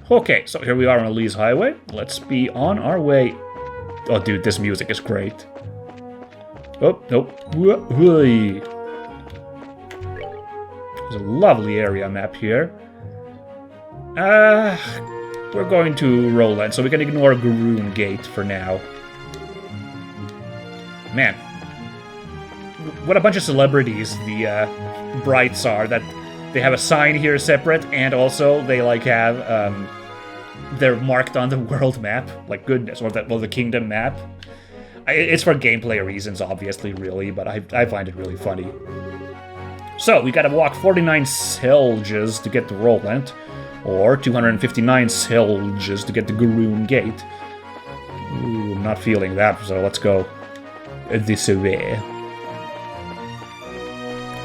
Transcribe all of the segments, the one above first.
Okay, so here we are on Elise Highway. Let's be on our way. Oh, dude, this music is great. Oh, nope. There's a lovely area map here. We're going to Roland, so we can ignore Garoon Gate for now. Man, what a bunch of celebrities the Brights are, that they have a sign here separate, and also they like have, they're marked on the world map, like goodness, or the kingdom map. It's for gameplay reasons, obviously, really, but I find it really funny. So, we gotta walk 49 Selges to get to Roland, or 259 Selges to get to Garoon Gate. Ooh, I'm not feeling that, so let's go this way.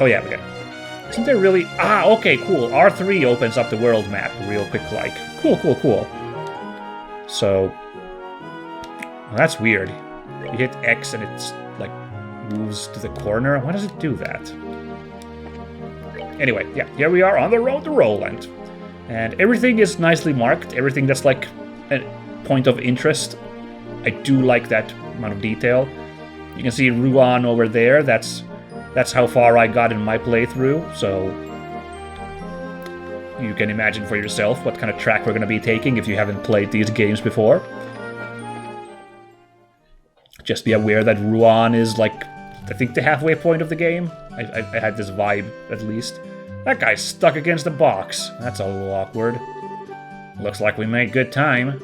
Oh yeah, okay. Isn't there really... Ah, okay, cool. R3 opens up the world map real quick, like. Cool. So... Well, that's weird. You hit X and it's, like, moves to the corner. Why does it do that? Anyway, yeah, here we are on the road to Roland. And everything is nicely marked. Everything that's, like, a point of interest. I do like that amount of detail. You can see Rouen over there. That's how far I got in my playthrough, so you can imagine for yourself what kind of track we're going to be taking if you haven't played these games before. Just be aware that Rouen is, like, I think the halfway point of the game. I had this vibe, at least. That guy's stuck against the box. That's a little awkward. Looks like we made good time.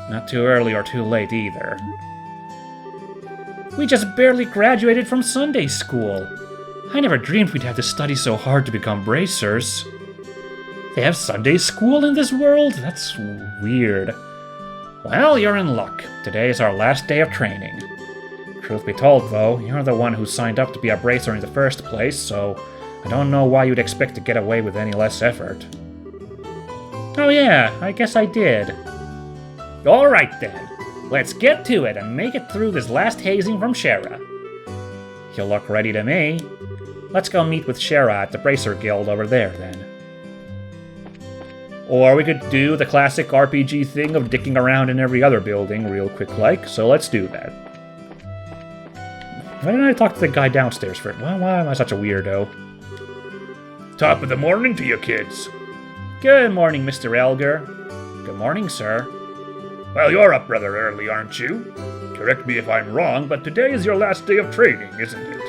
Not too early or too late, either. We just barely graduated from Sunday school. I never dreamed we'd have to study so hard to become bracers. They have Sunday school in this world? That's weird. Well, you're in luck. Today is our last day of training. Truth be told, though, you're the one who signed up to be a bracer in the first place, so I don't know why you'd expect to get away with any less effort. Oh yeah, I guess I did. Alright then. Let's get to it and make it through this last hazing from Shara. You look ready to me. Let's go meet with Shara at the Bracer Guild over there, then. Or we could do the classic RPG thing of dicking around in every other building real quick-like, so let's do that. Why didn't I talk to the guy downstairs first? Why am I such a weirdo? Top of the morning to you, kids. Good morning, Mr. Elgar. Good morning, sir. Well, you're up rather early, aren't you? Correct me if I'm wrong, but today is your last day of training, isn't it?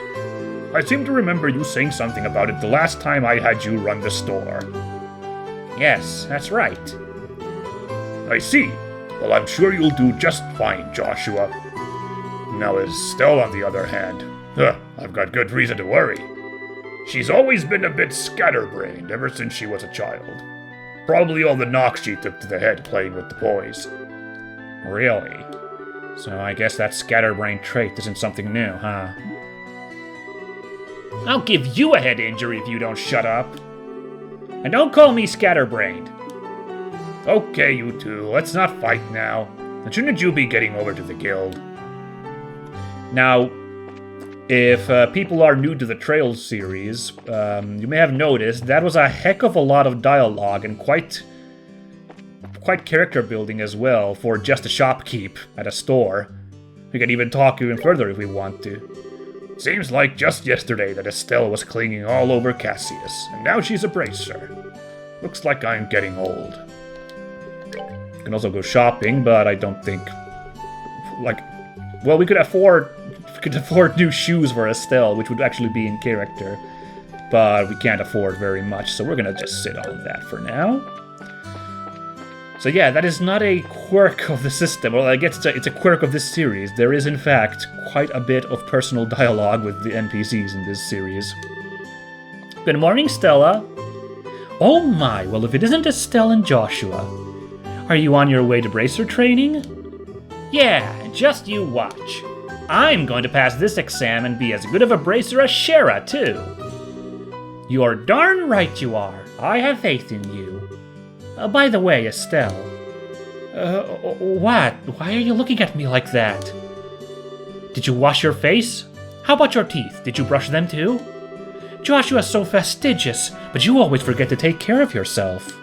I seem to remember you saying something about it the last time I had you run the store. Yes, that's right. I see. Well, I'm sure you'll do just fine, Joshua. Now, Estelle, on the other hand, I've got good reason to worry. She's always been a bit scatterbrained ever since she was a child. Probably all the knocks she took to the head playing with the boys. Really? So I guess that scatterbrain trait isn't something new, huh? I'll give you a head injury if you don't shut up. And don't call me scatterbrained. Okay, you two, let's not fight now. And shouldn't you be getting over to the guild? Now, if people are new to the Trails series, you may have noticed that was a heck of a lot of dialogue and quite character building as well for just a shopkeep at a store. We can even talk even further if we want to. Seems like just yesterday that Estelle was clinging all over Cassius, and now she's a bracer. Looks like I'm getting old. You can also go shopping, but I don't think... Well, we could afford new shoes for Estelle, which would actually be in character. But we can't afford very much, so we're gonna just sit on that for now. So yeah, that is not a quirk of the system. Well, I guess it's a quirk of this series. There is, in fact, quite a bit of personal dialogue with the NPCs in this series. Good morning, Stella. Oh my, well if it isn't Estelle and Joshua. Are you on your way to bracer training? Yeah, just you watch. I'm going to pass this exam and be as good of a bracer as Shara, too. You're darn right you are. I have faith in you. By the way, Estelle. What? Why are you looking at me like that? Did you wash your face? How about your teeth? Did you brush them too? Joshua's so fastidious, but you always forget to take care of yourself.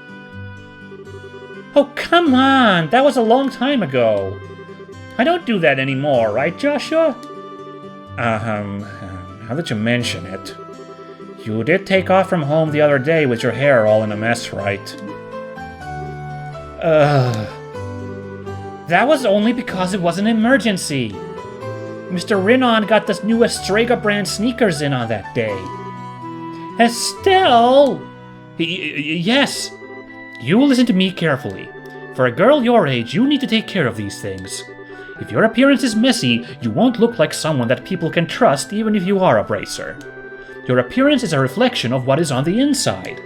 Oh, come on! That was a long time ago. I don't do that anymore, right, Joshua? Now that you mention it. You did take off from home the other day with your hair all in a mess, right? That was only because it was an emergency. Mr. Rinon got the new Estrega brand sneakers in on that day. Estelle! Yes! You listen to me carefully. For a girl your age, you need to take care of these things. If your appearance is messy, you won't look like someone that people can trust even if you are a bracer. Your appearance is a reflection of what is on the inside.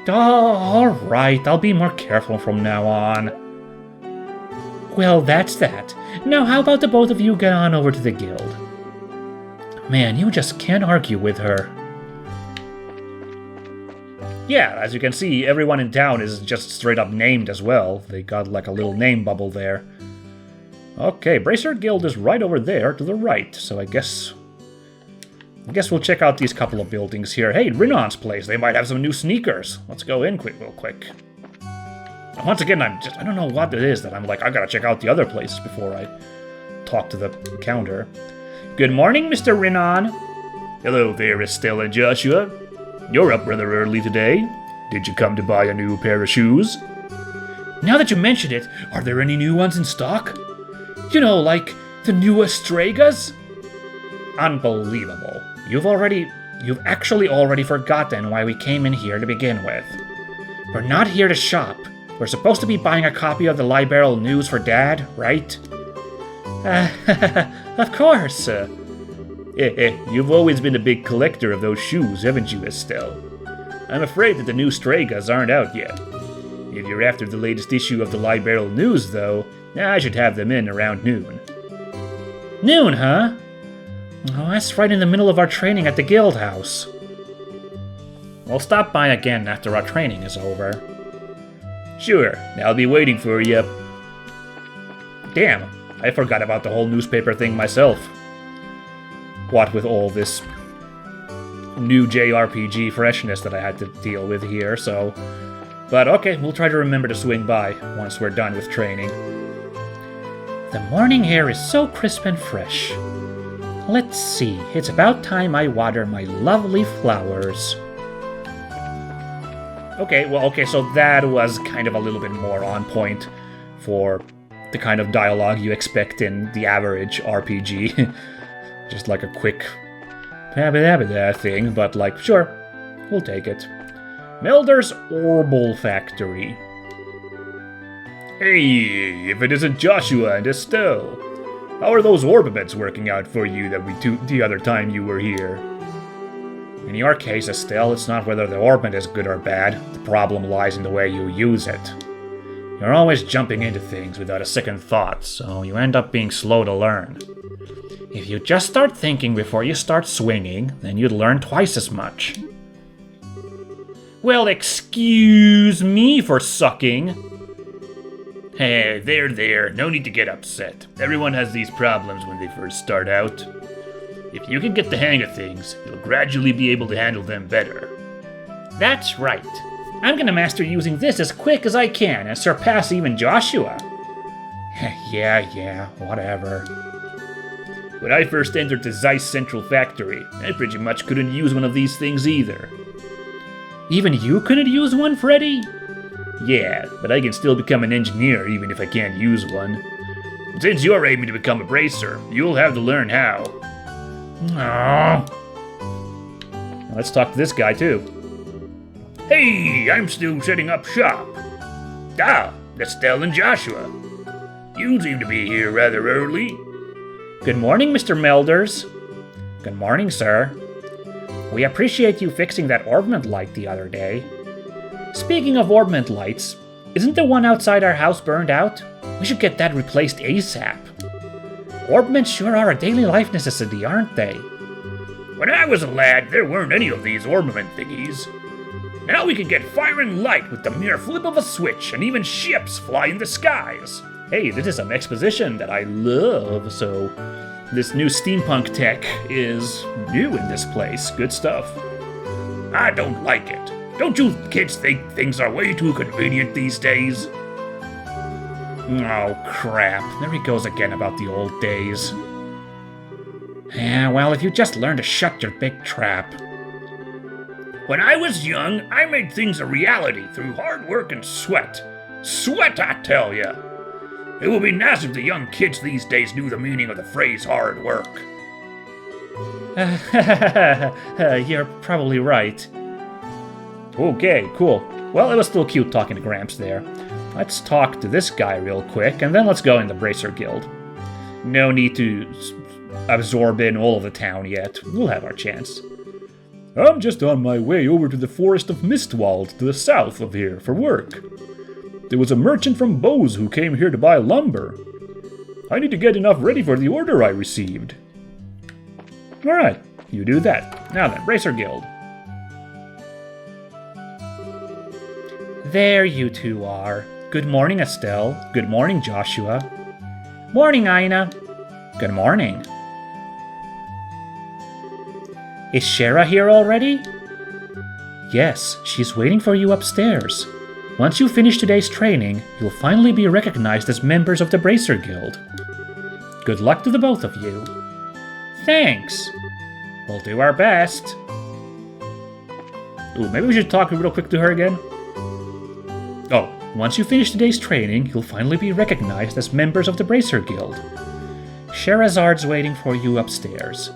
Oh, alright, I'll be more careful from now on. Well, that's that. Now how about the both of you get on over to the guild? Man, you just can't argue with her. Yeah, as you can see, everyone in town is just straight up named as well. They got like a little name bubble there. Okay, Bracer Guild is right over there to the right, so I guess we'll check out these couple of buildings here. Hey, Rinon's place, they might have some new sneakers. Let's go in real quick. Once again, I don't know what it is that I'm like, I gotta check out the other places before I talk to the counter. Good morning, Mr. Rinon. Hello there, Estelle and Joshua. You're up rather early today. Did you come to buy a new pair of shoes? Now that you mention it, are there any new ones in stock? You know, like the new Estregas? Unbelievable. You've actually already forgotten why we came in here to begin with. We're not here to shop. We're supposed to be buying a copy of the Liberal News for Dad, right? Of course. You've always been a big collector of those shoes, haven't you, Estelle? I'm afraid that the new Stregas aren't out yet. If you're after the latest issue of the Liberal News, though, I should have them in around noon. Noon, huh? Oh, that's right in the middle of our training at the guild house. We'll stop by again after our training is over. Sure, I'll be waiting for you. Damn, I forgot about the whole newspaper thing myself. What with all this new JRPG freshness that I had to deal with here, so... But okay, we'll try to remember to swing by once we're done with training. The morning air is so crisp and fresh. Let's see, it's about time I water my lovely flowers. Okay, so that was kind of a little bit more on point for the kind of dialogue you expect in the average RPG. Just like a quick thing, but like, sure, we'll take it. Melder's Orbital Factory. Hey, if it isn't Joshua and Estelle. How are those orbiments working out for you that we took the other time you were here? In your case, Estelle, it's not whether the orbiment is good or bad. The problem lies in the way you use it. You're always jumping into things without a second thought, so you end up being slow to learn. If you just start thinking before you start swinging, then you'd learn twice as much. Well, excuse me for sucking. Hey, there, no need to get upset. Everyone has these problems when they first start out. If you can get the hang of things, you'll gradually be able to handle them better. That's right. I'm gonna master using this as quick as I can and surpass even Joshua. Yeah, whatever. When I first entered the Zeiss Central Factory, I pretty much couldn't use one of these things either. Even you couldn't use one, Freddy? Yeah, but I can still become an engineer even if I can't use one. Since you're aiming to become a bracer, you'll have to learn how. Aww. Let's talk to this guy too. Hey, I'm still setting up shop. Ah, Estelle and Joshua. You seem to be here rather early. Good morning, Mr. Melders. Good morning, sir. We appreciate you fixing that orbiment light the other day. Speaking of orbiment lights, isn't the one outside our house burned out? We should get that replaced ASAP. Orbiments sure are a daily life necessity, aren't they? When I was a lad, there weren't any of these orbiment thingies. Now we can get fire and light with the mere flip of a switch, and even ships fly in the skies. Hey, this is some exposition that I love, so this new steampunk tech is new in this place. Good stuff. I don't like it. Don't you kids think things are way too convenient these days? Oh, crap. There he goes again about the old days. Yeah, well, if you just learn to shut your big trap. When I was young, I made things a reality through hard work and sweat. Sweat, I tell ya! It would be nice if the young kids these days knew the meaning of the phrase hard work. You're probably right. Okay, cool. Well, it was still cute talking to Gramps there. Let's talk to this guy real quick, and then let's go in the Bracer Guild. No need to absorb in all of the town yet. We'll have our chance. I'm just on my way over to the Forest of Mistwald to the south of here for work. There was a merchant from Bose who came here to buy lumber. I need to get enough ready for the order I received. Alright, you do that. Now then, Bracer Guild. There you two are. Good morning, Estelle. Good morning, Joshua. Morning, Aina. Good morning. Is Shara here already? Yes, she's waiting for you upstairs. Once you finish today's training, you'll finally be recognized as members of the Bracer Guild. Good luck to the both of you. Thanks. We'll do our best. Ooh, maybe we should talk real quick to her again. Oh, once you finish today's training, you'll finally be recognized as members of the Bracer Guild. Sherazard's waiting for you upstairs.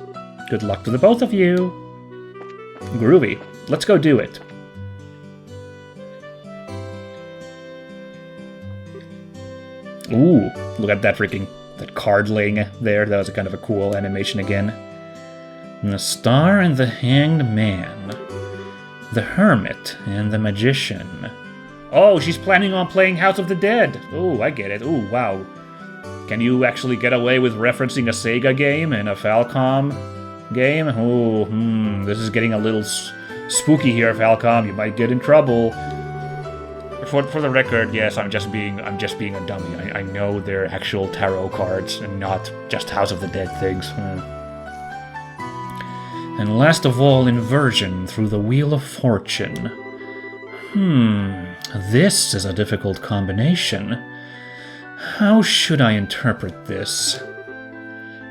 Good luck to the both of you. Groovy. Let's go do it. Ooh, look at that that card laying there. That was a kind of a cool animation again. The Star and the Hanged Man. The Hermit and the Magician. Oh, she's planning on playing House of the Dead. Oh, I get it. Oh, wow. Can you actually get away with referencing a Sega game and a Falcom game? Oh, this is getting a little spooky here, Falcom. You might get in trouble. For the record, yes, I'm just being a dummy. I know they're actual tarot cards and not just House of the Dead things. And last of all, inversion through the Wheel of Fortune. This is a difficult combination. How should I interpret this?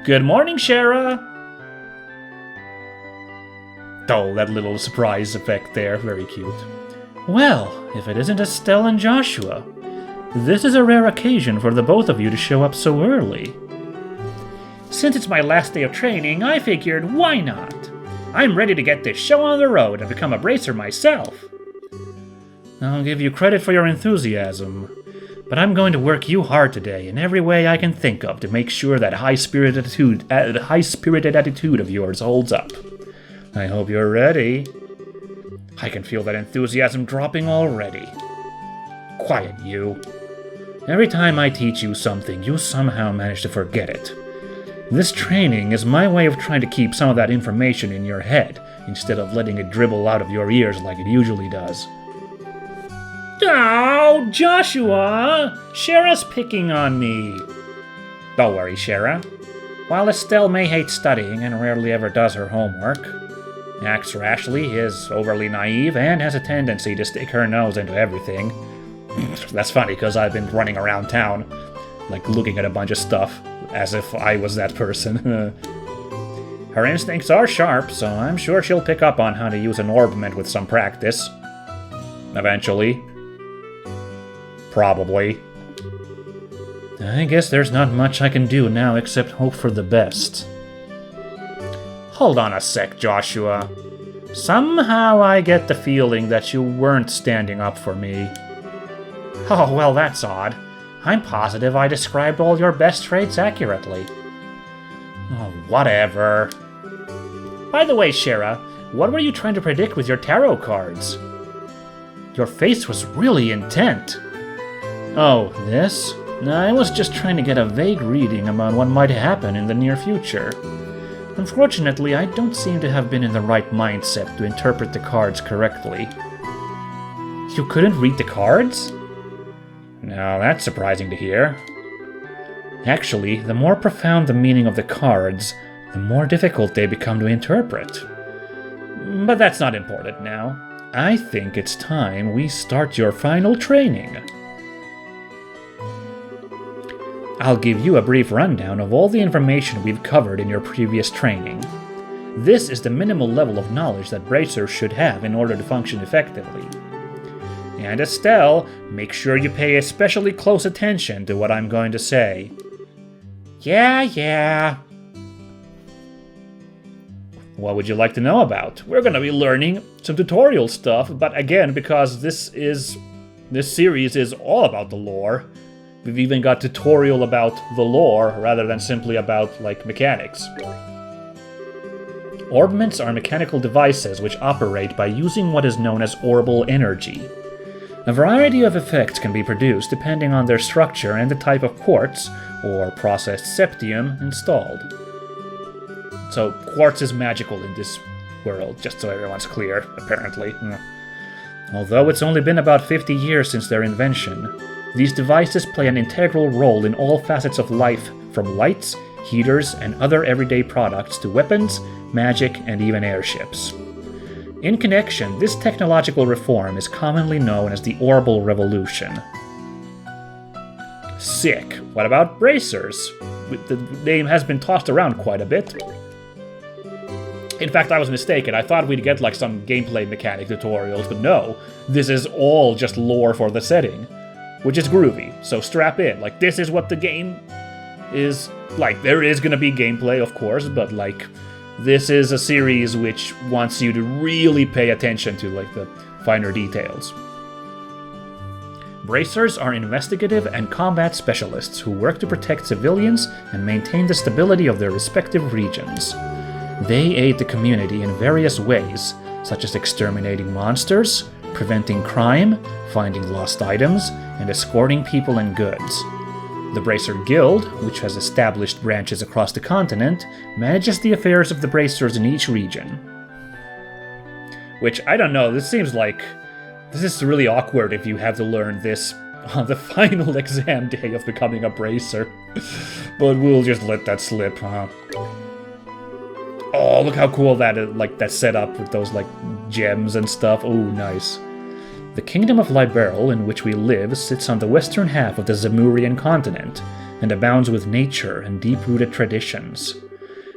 Good morning, Shara! Oh, that little surprise effect there, very cute. Well, if it isn't Estelle and Joshua. This is a rare occasion for the both of you to show up so early. Since it's my last day of training, I figured, why not? I'm ready to get this show on the road and become a bracer myself. I'll give you credit for your enthusiasm, but I'm going to work you hard today in every way I can think of to make sure that high-spirited attitude of yours holds up. I hope you're ready. I can feel that enthusiasm dropping already. Quiet, you. Every time I teach you something, you somehow manage to forget it. This training is my way of trying to keep some of that information in your head, instead of letting it dribble out of your ears like it usually does. Oh, Joshua! Shara's picking on me. Don't worry, Shara. While Estelle may hate studying and rarely ever does her homework, acts rashly, is overly naive, and has a tendency to stick her nose into everything. That's funny, because I've been running around town, like looking at a bunch of stuff, as if I was that person. Her instincts are sharp, so I'm sure she'll pick up on how to use an orbment with some practice. Eventually. Probably. I guess there's not much I can do now except hope for the best. Hold on a sec, Joshua. Somehow I get the feeling that you weren't standing up for me. Oh, well, that's odd. I'm positive I described all your best traits accurately. Oh, whatever. By the way, Shara, what were you trying to predict with your tarot cards? Your face was really intent. Oh, this? I was just trying to get a vague reading about what might happen in the near future. Unfortunately, I don't seem to have been in the right mindset to interpret the cards correctly. You couldn't read the cards? Now, that's surprising to hear. Actually, the more profound the meaning of the cards, the more difficult they become to interpret. But that's not important now. I think it's time we start your final training. I'll give you a brief rundown of all the information we've covered in your previous training. This is the minimal level of knowledge that bracers should have in order to function effectively. And Estelle, make sure you pay especially close attention to what I'm going to say. Yeah. What would you like to know about? We're going to be learning some tutorial stuff, but again, because this series is all about the lore, we've even got tutorial about the lore rather than simply about, like, mechanics. Orbments are mechanical devices which operate by using what is known as orbal energy. A variety of effects can be produced depending on their structure and the type of quartz, or processed septium, installed. So, quartz is magical in this world, just so everyone's clear, apparently. Although it's only been about 50 years since their invention, these devices play an integral role in all facets of life, from lights, heaters, and other everyday products to weapons, magic, and even airships. In connection, this technological reform is commonly known as the Orbal Revolution. Sick. What about bracers? The name has been tossed around quite a bit. In fact, I was mistaken. I thought we'd get like some gameplay mechanic tutorials, but no. This is all just lore for the setting, which is groovy, so strap in. Like, this is what the game is like. There is gonna be gameplay, of course, but like, this is a series which wants you to really pay attention to, like, the finer details. Bracers are investigative and combat specialists who work to protect civilians and maintain the stability of their respective regions. They aid the community in various ways, such as exterminating monsters, preventing crime, finding lost items, and escorting people and goods. The Bracer Guild, which has established branches across the continent, manages the affairs of the bracers in each region. Which, I don't know, this seems like... This is really awkward if you have to learn this on the final exam day of becoming a bracer. But we'll just let that slip, huh? Oh, look how cool that is, like, that's set up with those, like, gems and stuff. Oh, nice. The Kingdom of Liberl, in which we live, sits on the western half of the Zemurian continent, and abounds with nature and deep-rooted traditions.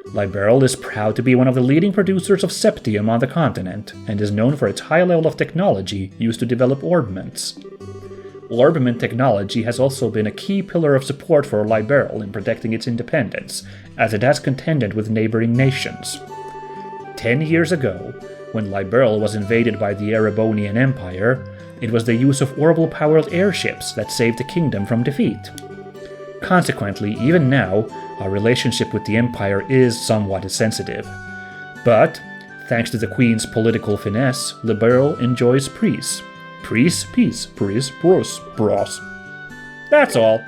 Liberl is proud to be one of the leading producers of septium on the continent, and is known for its high level of technology used to develop orbments. Orbment technology has also been a key pillar of support for Liberl in protecting its independence, as it has contended with neighboring nations. 10 years ago, when Liberl was invaded by the Erebonian Empire, it was the use of orbital-powered airships that saved the kingdom from defeat. Consequently, even now, our relationship with the Empire is somewhat sensitive. But, thanks to the Queen's political finesse, Liberl enjoys peace. Peace, bros. That's all.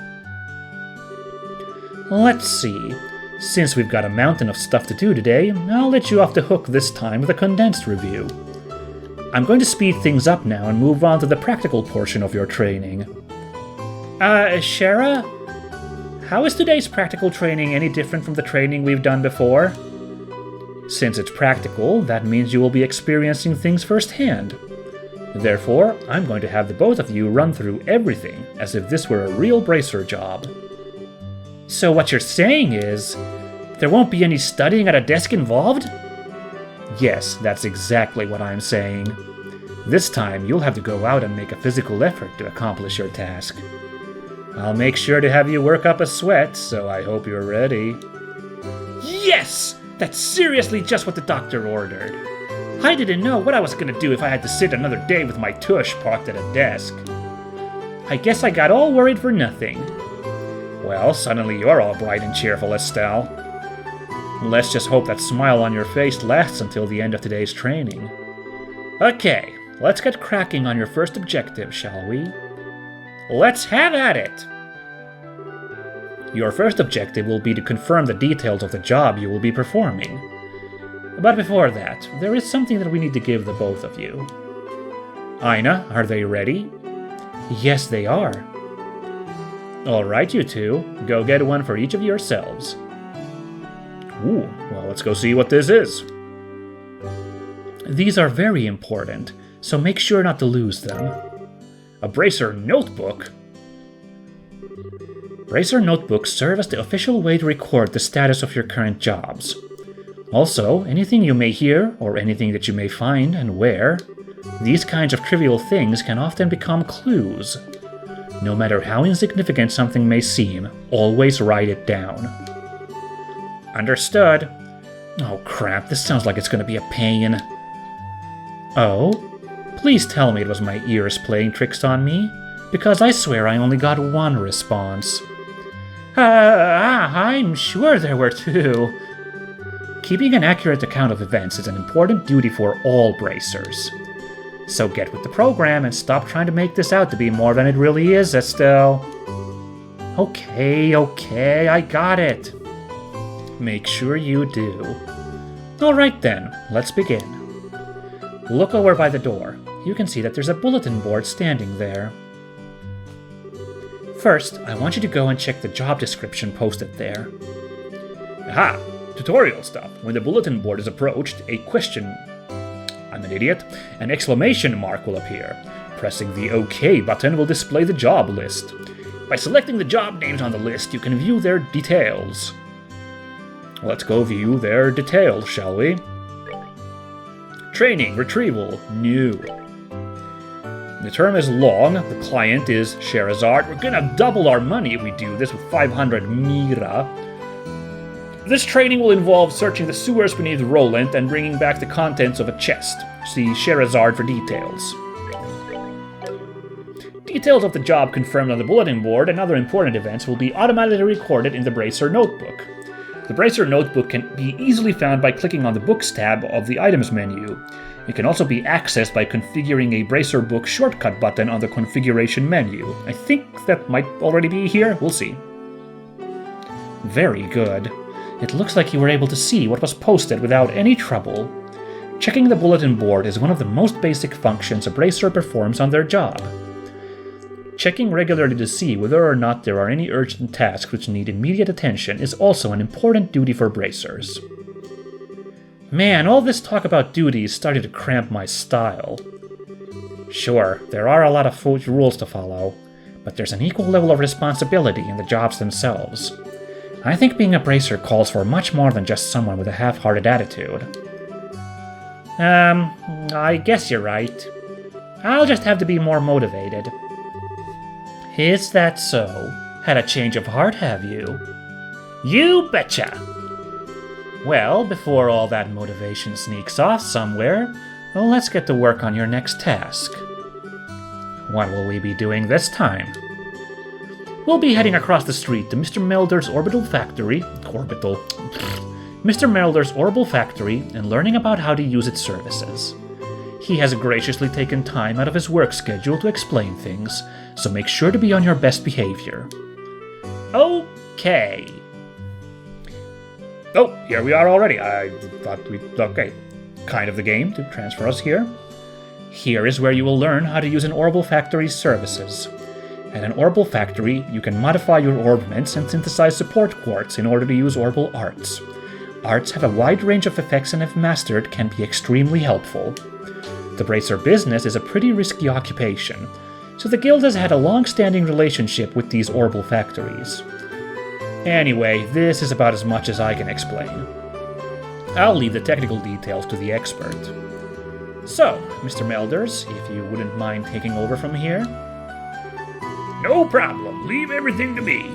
Let's see. Since we've got a mountain of stuff to do today, I'll let you off the hook this time with a condensed review. I'm going to speed things up now and move on to the practical portion of your training. Shara? How is today's practical training any different from the training we've done before? Since it's practical, that means you will be experiencing things firsthand. Therefore, I'm going to have the both of you run through everything as if this were a real bracer job. So what you're saying is, there won't be any studying at a desk involved? Yes, that's exactly what I'm saying. This time, you'll have to go out and make a physical effort to accomplish your task. I'll make sure to have you work up a sweat, so I hope you're ready. Yes! That's seriously just what the doctor ordered. I didn't know what I was gonna do if I had to sit another day with my tush parked at a desk. I guess I got all worried for nothing. Well, suddenly you're all bright and cheerful, Estelle. Let's just hope that smile on your face lasts until the end of today's training. Okay, let's get cracking on your first objective, shall we? Let's have at it! Your first objective will be to confirm the details of the job you will be performing. But before that, there is something that we need to give the both of you. Aina, are they ready? Yes, they are. Alright, you two, go get one for each of yourselves. Ooh, well, let's go see what this is. These are very important, so make sure not to lose them. A bracer notebook? Bracer notebooks serve as the official way to record the status of your current jobs. Also, anything you may hear, or anything that you may find and wear, these kinds of trivial things can often become clues. No matter how insignificant something may seem, always write it down. Understood. Oh crap, this sounds like it's gonna be a pain. Oh? Please tell me it was my ears playing tricks on me, because I swear I only got one response. I'm sure there were two. Keeping an accurate account of events is an important duty for all bracers. So get with the program and stop trying to make this out to be more than it really is, Estelle. Okay, I got it. Make sure you do. Alright then, let's begin. Look over by the door. You can see that there's a bulletin board standing there. First, I want you to go and check the job description posted there. Aha! Tutorial stuff. When the bulletin board is approached, a question... I'm an idiot. An exclamation mark will appear. Pressing the OK button will display the job list. By selecting the job names on the list, you can view their details. Let's go view their details, shall we? Training, retrieval, new. The term is long, the client is Sherazard. We're gonna double our money if we do this with 500 Mira. This training will involve searching the sewers beneath Roland and bringing back the contents of a chest. See Sherazard for details. Details of the job confirmed on the bulletin board and other important events will be automatically recorded in the Bracer notebook. The Bracer notebook can be easily found by clicking on the Books tab of the Items menu. It can also be accessed by configuring a Bracer book shortcut button on the configuration menu. I think that might already be here. We'll see. Very good. It looks like you were able to see what was posted without any trouble. Checking the bulletin board is one of the most basic functions a Bracer performs on their job. Checking regularly to see whether or not there are any urgent tasks which need immediate attention is also an important duty for Bracers. Man, all this talk about duties started to cramp my style. Sure, there are a lot of rules to follow, but there's an equal level of responsibility in the jobs themselves. I think being a Bracer calls for much more than just someone with a half-hearted attitude. I guess you're right. I'll just have to be more motivated. Is that so? Had a change of heart, have you? You betcha! Well, before all that motivation sneaks off somewhere, well, let's get to work on your next task. What will we be doing this time? We'll be heading across the street to Mr. Melder's Orbital Factory, Mr. Melder's Orbital Factory, and learning about how to use its services. He has graciously taken time out of his work schedule to explain things, so make sure to be on your best behavior. Okay. Oh, here we are already. I thought okay. Kind of the game to transfer us here. Here is where you will learn how to use an Orbital Factory's services. At an Orbital Factory, you can modify your orbments and synthesize support quartz in order to use Orbital arts. Arts have a wide range of effects and if mastered, can be extremely helpful. The Bracer business is a pretty risky occupation, so the Guild has had a long-standing relationship with these Orbital Factories. Anyway, this is about as much as I can explain. I'll leave the technical details to the expert. So, Mr. Melders, if you wouldn't mind taking over from here? No problem. Leave everything to me.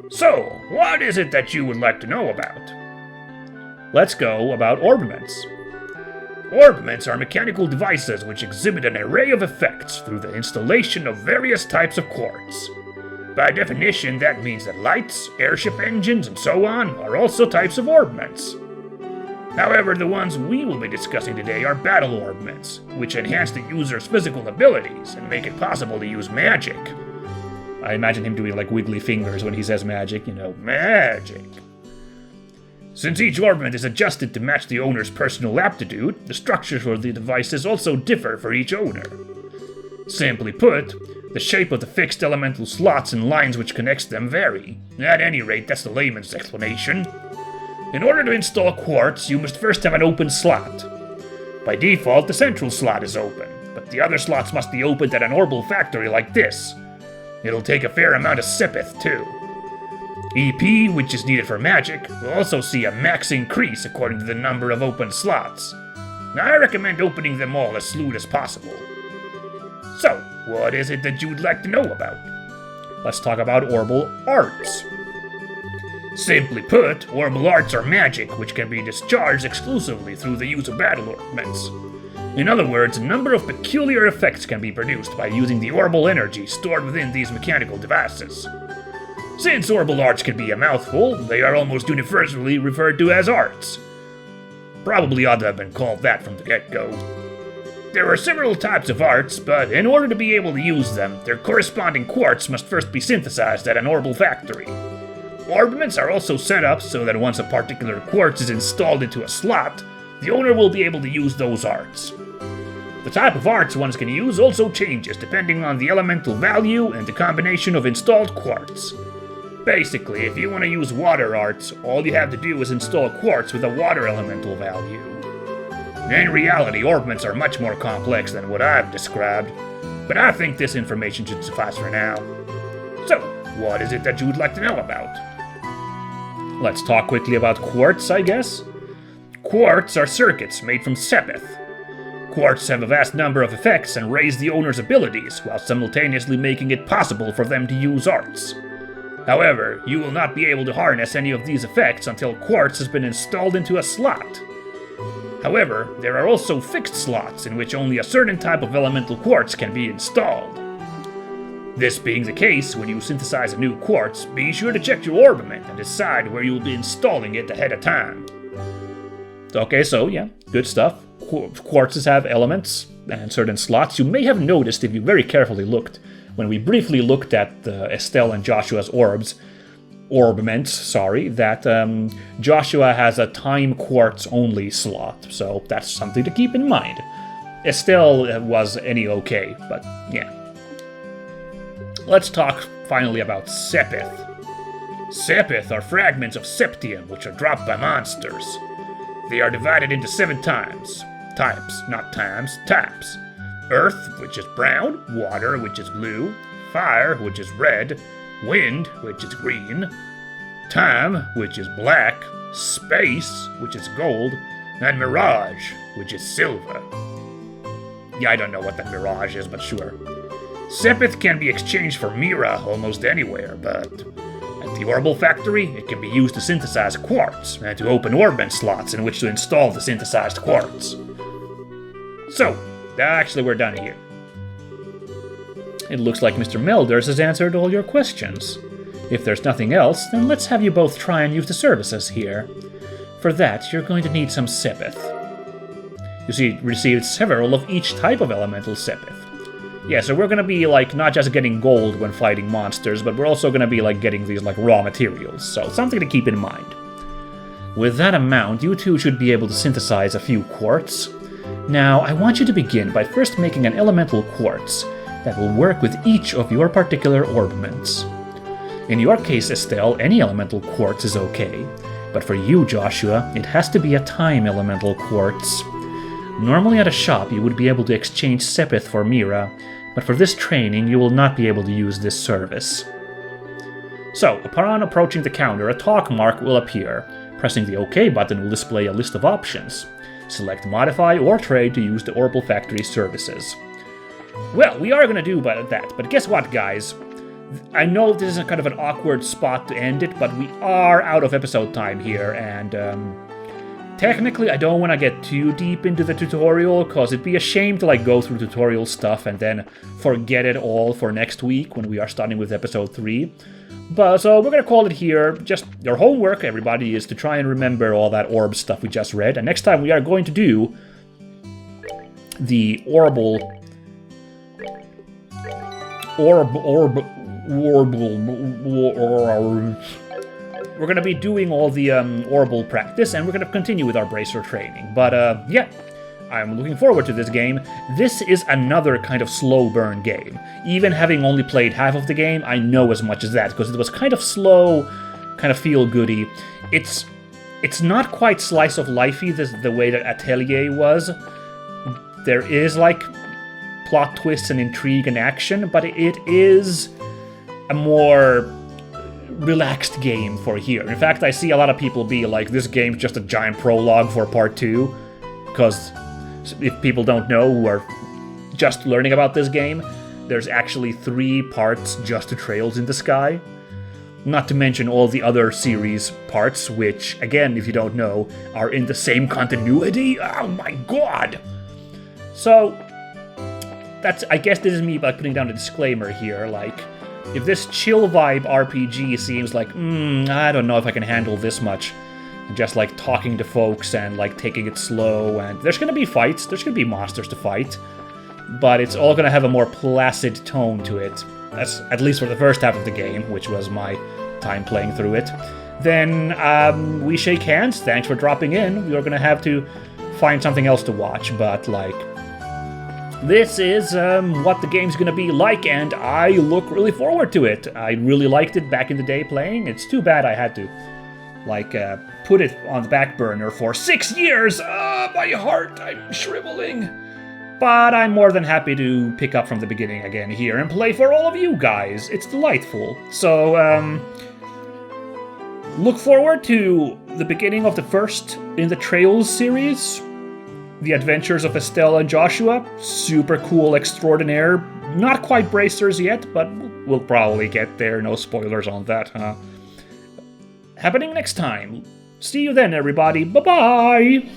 So, what is it that you would like to know about? Let's go about orbments. Orbments are mechanical devices which exhibit an array of effects through the installation of various types of quartz. By definition, that means that lights, airship engines, and so on are also types of orbments. However, the ones we will be discussing today are battle orbments, which enhance the user's physical abilities and make it possible to use magic. I imagine him doing like wiggly fingers when he says magic, magic. Since each orbment is adjusted to match the owner's personal aptitude, the structures for the devices also differ for each owner. Simply put, the shape of the fixed elemental slots and lines which connects them vary. At any rate, that's the layman's explanation. In order to install quartz, you must first have an open slot. By default, the central slot is open, but the other slots must be opened at an orbital factory like this. It'll take a fair amount of Sepith, too. EP, which is needed for magic, will also see a max increase according to the number of open slots. Now, I recommend opening them all as soon as possible. So, what is it that you'd like to know about? Let's talk about Orbital Arts. Simply put, Orbital Arts are magic which can be discharged exclusively through the use of battle ornaments. In other words, a number of peculiar effects can be produced by using the orbital energy stored within these mechanical devices. Since orbital arts can be a mouthful, they are almost universally referred to as arts. Probably ought to have been called that from the get-go. There are several types of arts, but in order to be able to use them, their corresponding quartz must first be synthesized at an orbital factory. Orbments are also set up so that once a particular quartz is installed into a slot, the owner will be able to use those arts. The type of arts one can use also changes depending on the elemental value and the combination of installed quartz. Basically, if you want to use water arts, all you have to do is install quartz with a water elemental value. In reality, orbments are much more complex than what I've described, but I think this information should suffice for now. So, what is it that you would like to know about? Let's talk quickly about quartz, I guess. Quartz are circuits made from Sepith. Quartz have a vast number of effects and raise the owner's abilities, while simultaneously making it possible for them to use arts. However, you will not be able to harness any of these effects until quartz has been installed into a slot. However, there are also fixed slots in which only a certain type of elemental quartz can be installed. This being the case, when you synthesize a new quartz, be sure to check your orbiment and decide where you will be installing it ahead of time. Okay, so yeah, good stuff. Quartzes have elements and certain slots. You may have noticed, if you very carefully looked, when we briefly looked at Estelle and Joshua's orbiments, that Joshua has a time quartz only slot, so that's something to keep in mind. Estelle was any okay, but yeah. Let's talk finally about Sepith. Sepith are fragments of septium which are dropped by monsters. They are divided into 7 types, types. Earth, which is brown, water, which is blue, fire, which is red, wind, which is green, time, which is black, space, which is gold, and mirage, which is silver. Yeah, I don't know what that mirage is, but sure. Sepith can be exchanged for Mira almost anywhere, but at the Orbital Factory, it can be used to synthesize quartz and to open orbment slots in which to install the synthesized quartz. So, actually we're done here. It looks like Mr. Melders has answered all your questions. If there's nothing else, then let's have you both try and use the services here. For that, you're going to need some Sepith. You see, received several of each type of elemental Sepith. Yeah, so we're gonna be, not just getting gold when fighting monsters, but we're also gonna be, getting these, raw materials, so something to keep in mind. With that amount, you two should be able to synthesize a few quartz. Now, I want you to begin by first making an elemental quartz that will work with each of your particular orbiments. In your case, Estelle, any elemental quartz is okay, but for you, Joshua, it has to be a time elemental quartz. Normally at a shop you would be able to exchange Sepith for Mira, but for this training you will not be able to use this service. So, upon approaching the counter, a talk mark will appear. Pressing the OK button will display a list of options. Select Modify or Trade to use the Orbital Factory services. Well, we are going to do that, but guess what, guys? I know this is a kind of an awkward spot to end it, but we are out of episode time here, and technically I don't want to get too deep into the tutorial, because it'd be a shame to go through tutorial stuff and then forget it all for next week when we are starting with episode 3. But so we're going to call it here. Just your homework, everybody, is to try and remember all that orb stuff we just read, and next time we are going to do the Orbital we're going to be doing all the Orbital practice, and we're going to continue with our bracer training. But yeah, I'm looking forward to this game. This is another kind of slow burn game. Even having only played half of the game, I know as much as that, because it was kind of slow, kind of feel-goody. It's not quite slice of lifey the way that Atelier was. There is plot twists and intrigue and action, but it is a more relaxed game for here. In fact, I see a lot of people be like, this game's just a giant prologue for part 2, because if people don't know who are just learning about this game, there's actually 3 parts just to Trails in the Sky. Not to mention all the other series parts, which, again, if you don't know, are in the same continuity. Oh my god! So, I guess this is me by putting down a disclaimer here, like, if this chill vibe RPG seems like, I don't know if I can handle this much, and just like talking to folks and like taking it slow, and there's gonna be fights, there's gonna be monsters to fight, but it's all gonna have a more placid tone to it. That's at least for the first half of the game, which was my time playing through it. Then we shake hands. Thanks for dropping in. You're gonna have to find something else to watch, but like, this is what the game's gonna be like, and I look really forward to it. I really liked it back in the day playing. It's too bad I had to like put it on the back burner for 6 years. My heart, I'm shriveling. But I'm more than happy to pick up from the beginning again here and play for all of you guys. It's delightful. So, look forward to the beginning of the first in the Trails series. The Adventures of Estelle and Joshua. Super cool extraordinaire. Not quite bracers yet, but we'll probably get there. No spoilers on that, huh? Happening next time. See you then, everybody. Bye-bye!